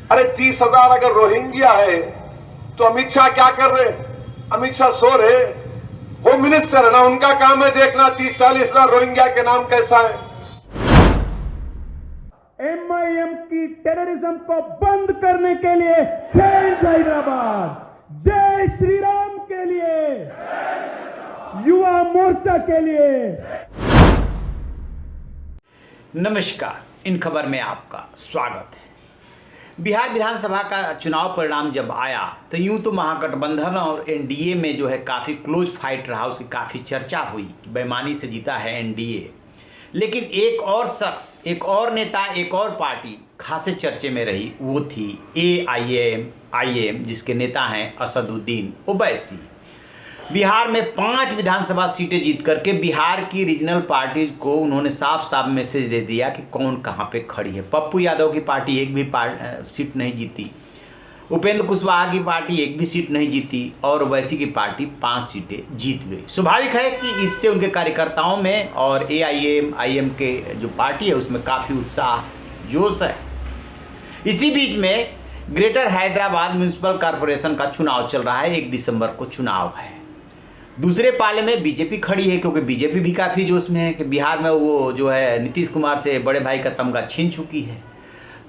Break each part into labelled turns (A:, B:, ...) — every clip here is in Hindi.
A: अरे 30,000 अगर रोहिंग्या है तो अमित शाह क्या कर रहे? अमित शाह सो रहे? होम मिनिस्टर है ना, उनका काम है देखना 30-40,000 रोहिंग्या के नाम कैसा है।
B: एमआईएम की टेररिज्म को बंद करने के लिए चेंज हैदराबाद, जय श्री राम के लिए, युवा मोर्चा के लिए।
C: नमस्कार, इन खबर में आपका स्वागत है। बिहार विधानसभा का चुनाव परिणाम जब आया तो यूं तो महागठबंधन और एनडीए में जो है काफ़ी क्लोज फाइट रहा, उसकी काफ़ी चर्चा हुई कि बेईमानी से जीता है एनडीए। लेकिन एक और शख्स, एक और नेता, एक और पार्टी खासे चर्चे में रही, वो थी एआईएम, जिसके नेता हैं असदुद्दीन ओवैसी। बिहार में 5 विधानसभा सीटें जीत करके बिहार की रीजनल पार्टीज को उन्होंने साफ साफ मैसेज दे दिया कि कौन कहाँ पे खड़ी है। पप्पू यादव की पार्टी एक भी सीट नहीं जीती, उपेंद्र कुशवाहा की पार्टी एक भी सीट नहीं जीती और ओवैसी की पार्टी 5 सीटें जीत गई। स्वाभाविक है कि इससे उनके कार्यकर्ताओं में और एआईएम के जो पार्टी है उसमें काफ़ी उत्साह, जोश है। इसी बीच में ग्रेटर हैदराबाद म्यूनिसिपल कॉरपोरेशन का चुनाव चल रहा है, 1 दिसंबर को चुनाव है। दूसरे पाले में बीजेपी खड़ी है, क्योंकि बीजेपी भी काफ़ी जोश में है कि बिहार में वो जो है नीतीश कुमार से बड़े भाई का तमगा छीन चुकी है।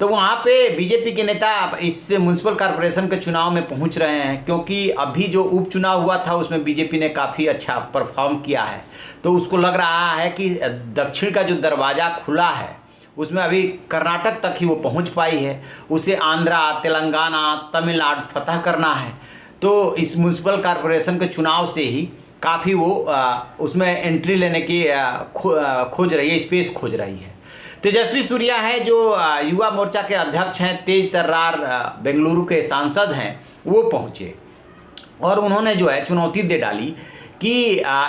C: तो वहाँ पे बीजेपी के नेता इस म्यूनिसिपल कॉरपोरेशन के चुनाव में पहुँच रहे हैं, क्योंकि अभी जो उपचुनाव हुआ था उसमें बीजेपी ने काफ़ी अच्छा परफॉर्म किया है। तो उसको लग रहा है कि दक्षिण का जो दरवाज़ा खुला है उसमें अभी कर्नाटक तक ही वो पहुँच पाई है, उसे आंध्रा, तेलंगाना, तमिलनाडु फतह करना है। तो इस म्यूनिसिपल कॉरपोरेशन के चुनाव से ही काफ़ी वो उसमें एंट्री लेने की खोज रही है, स्पेस खोज रही है। तेजस्वी सूर्या है जो युवा मोर्चा के अध्यक्ष हैं, तेज तर्रार बेंगलुरु के सांसद हैं, वो पहुँचे और उन्होंने जो है चुनौती दे डाली कि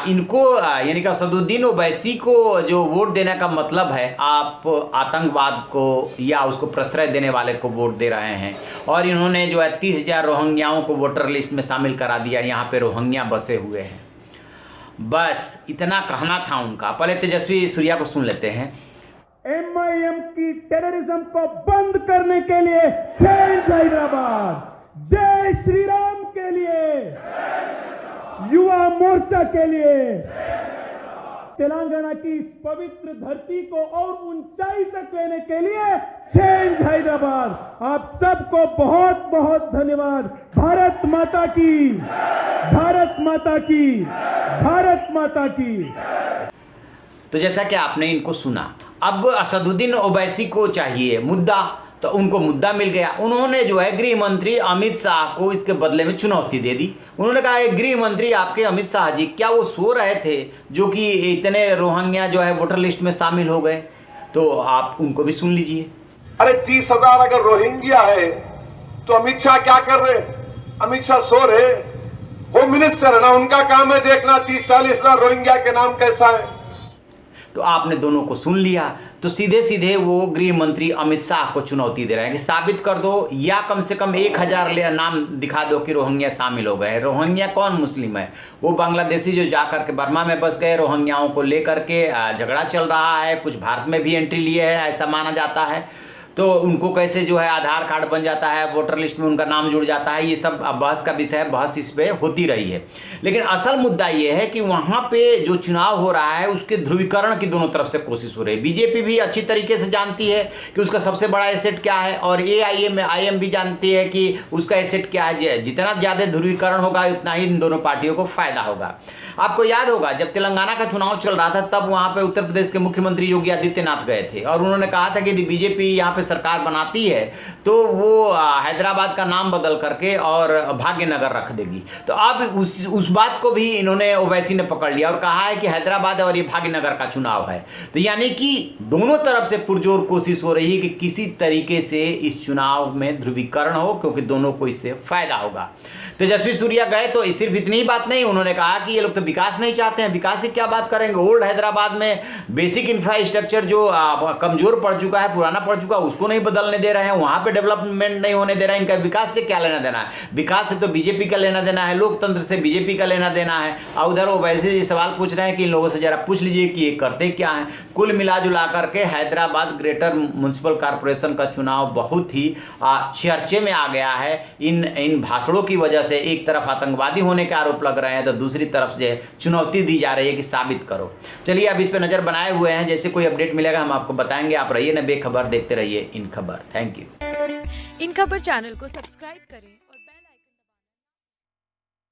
C: इनको यानी कि असदुद्दीन ओवैसी को जो वोट देने का मतलब है, आप आतंकवाद को या उसको प्रश्रय देने वाले को वोट दे रहे हैं। और इन्होंने जो है 30,000 रोहिंग्याओं को वोटर लिस्ट में शामिल करा दिया, यहाँ पे रोहिंग्या बसे हुए हैं। बस इतना कहना था उनका। पहले तेजस्वी सूर्या को सुन लेते हैं।
B: एमआईएम की टेररिज्म को बंद करने के लिए चेंज हैदराबाद, जय श्री राम के लिए, युवा मोर्चा के लिए, तेलंगाना की इस पवित्र धरती को और ऊंचाई तक लेने के लिए चेंज हैदराबाद। आप सबको बहुत बहुत धन्यवाद। भारत माता की, भारत माता की, भारत माता की।
C: तो जैसा कि आपने इनको सुना, अब असदुद्दीन ओवैसी को चाहिए मुद्दा, तो उनको मुद्दा मिल गया। उन्होंने जो है गृह मंत्री अमित शाह को इसके बदले में चुनौती दे दी। उन्होंने कहा गृह मंत्री आपके अमित शाह जी, क्या वो सो रहे थे जो कि इतने रोहिंग्या जो है वोटर लिस्ट में शामिल हो गए? तो आप उनको भी सुन लीजिए।
A: अरे 30,000 अगर रोहिंग्या है तो अमित शाह क्या कर रहे? अमित शाह सो रहे? होम मिनिस्टर है ना, उनका काम है देखना 30-40,000 रोहिंग्या के नाम कैसा है।
C: तो आपने दोनों को सुन लिया। तो सीधे सीधे वो गृह मंत्री अमित शाह को चुनौती दे रहे हैं कि साबित कर दो या कम से कम 1,000 नाम दिखा दो कि रोहिंग्या शामिल हो गए। रोहिंग्या कौन मुस्लिम है? वो बांग्लादेशी जो जाकर के बर्मा में बस गए, रोहिंग्याओं को लेकर के झगड़ा चल रहा है, कुछ भारत में भी एंट्री लिए है ऐसा माना जाता है। तो उनको कैसे जो है आधार कार्ड बन जाता है, वोटर लिस्ट में उनका नाम जुड़ जाता है, ये सब बहस का विषय है, बहस इस पर होती रही है। लेकिन असल मुद्दा ये है कि वहाँ पे जो चुनाव हो रहा है उसके ध्रुवीकरण की दोनों तरफ से कोशिश हो रही है। बीजेपी भी अच्छी तरीके से जानती है कि उसका सबसे बड़ा एसेट क्या है और एआईएम भी जानती है कि उसका एसेट क्या है। जितना ज़्यादा ध्रुवीकरण होगा उतना ही इन दोनों पार्टियों को फायदा होगा। आपको याद होगा जब तेलंगाना का चुनाव चल रहा था तब वहाँ पे उत्तर प्रदेश के मुख्यमंत्री योगी आदित्यनाथ गए थे और उन्होंने कहा था कि यदि बीजेपी यहाँ पे सरकार बनाती है तो वो हैदराबाद का नाम बदल करके और भाग्यनगर रख देगी। तो अब उस बात को भी इन्होंने ओवैसी ने पकड़ लिया और कहा है कि हैदराबाद और ये भाग्यनगर का चुनाव है। तो यानी कि दोनों तरफ से पुरजोर कोशिश हो रही है कि किसी तरीके से इस चुनाव में ध्रुवीकरण हो, क्योंकि दोनों को इससे फायदा होगा। तेजस्वी सूर्या गए तो सिर्फ इतनी ही बात नहीं, उन्होंने कहा कि ये लोग तो विकास नहीं चाहते हैं, विकास की क्या बात करेंगे। ओल्ड हैदराबाद में बेसिक इंफ्रास्ट्रक्चर जो कमजोर पड़ चुका है, पुराना पड़ चुका है, उसको नहीं बदलने दे रहे हैं, वहाँ पे डेवलपमेंट नहीं होने दे रहा है। इनका विकास से क्या लेना देना है? विकास से तो बीजेपी का लेना देना है, लोकतंत्र से बीजेपी का लेना देना है। और उधर वो वैसे ही सवाल पूछ रहे हैं कि इन लोगों से जरा पूछ लीजिए कि ये करते क्या हैं। कुल मिला जुला करके हैदराबाद ग्रेटर म्युनिसिपल कॉरपोरेशन का चुनाव बहुत ही चर्चे में आ गया है। इन भाषणों की वजह से एक तरफ आतंकवादी होने के आरोप लग रहे हैं, तो दूसरी तरफ से चुनौती दी जा रही है कि साबित करो। चलिए अब इस पर नज़र बनाए हुए हैं, जैसे कोई अपडेट मिलेगा हम आपको बताएंगे। आप रहिए ना बेखबर, देखते रहिए इन खबर। Thank you.
D: इन खबर चैनल को सब्सक्राइब करें।